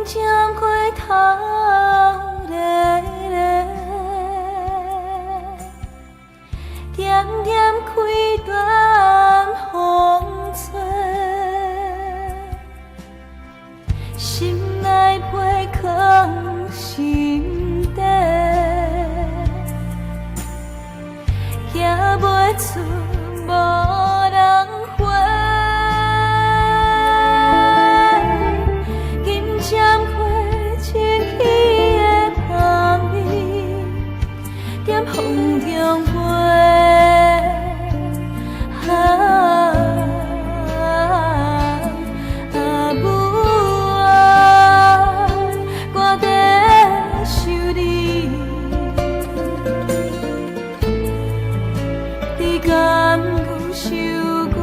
针回头咧咧，点点开断风吹，心内被藏心底，行袂出无人回。金针花清起的香味，点风中飞。甘有守我，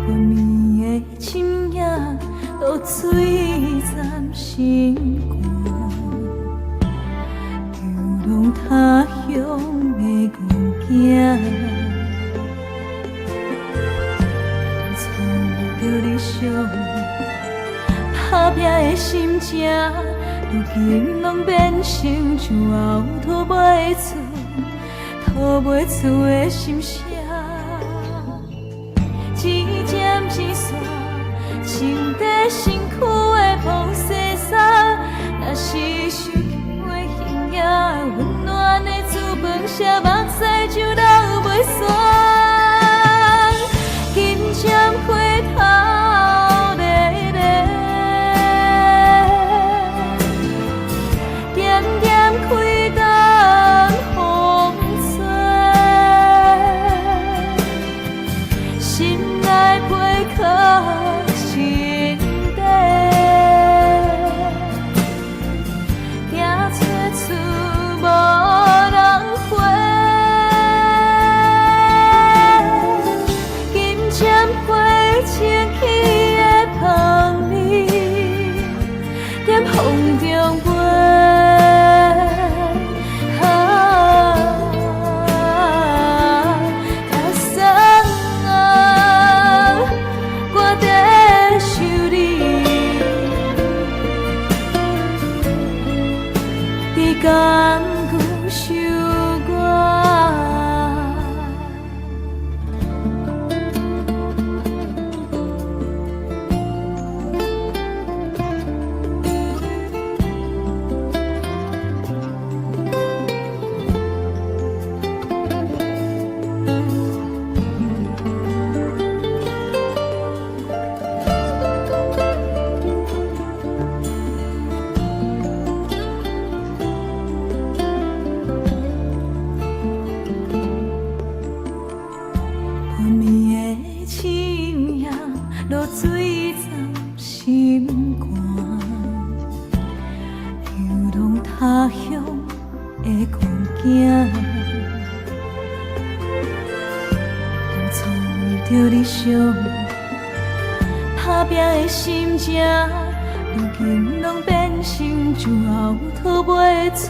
半暝的深夜，露水沾心肝，流浪他乡的戆囝，藏着理想，打拼的心情。如今拢变成树后吐袂出、吐袂出的心声，一针一线，穿在身躯的风西衫。若是想起的形影，温暖的煮饭吃，目屎就流袂煞。金针回头咧咧。开断风吹，心内被刻心底，行找出无人回。金针花清起的香味，点风中飞。甘有守我。半暝的深夜，露水沾心肝，流浪他乡的戆囝，藏着理想，打拼的心情，如今拢变成树后吐袂出、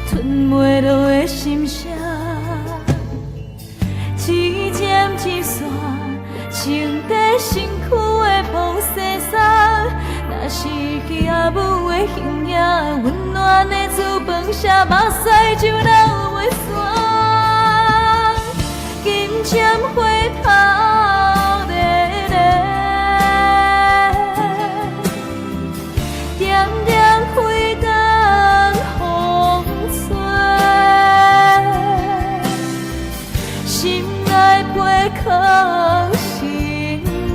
吞袂落的心声。一针一线，穿在身躯的风西衫。若是记阿母的形影，温暖的煮饭吃，目屎就流袂煞。金针回头咧咧，点点开断风吹。心内被刻心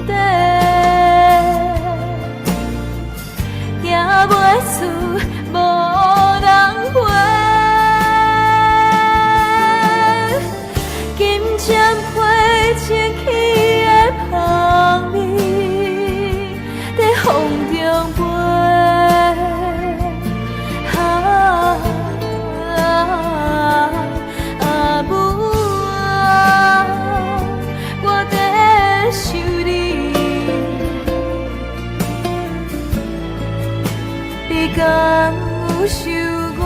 底，行袂出无人回。金针花清起的香味，在风中飞。甘有守我。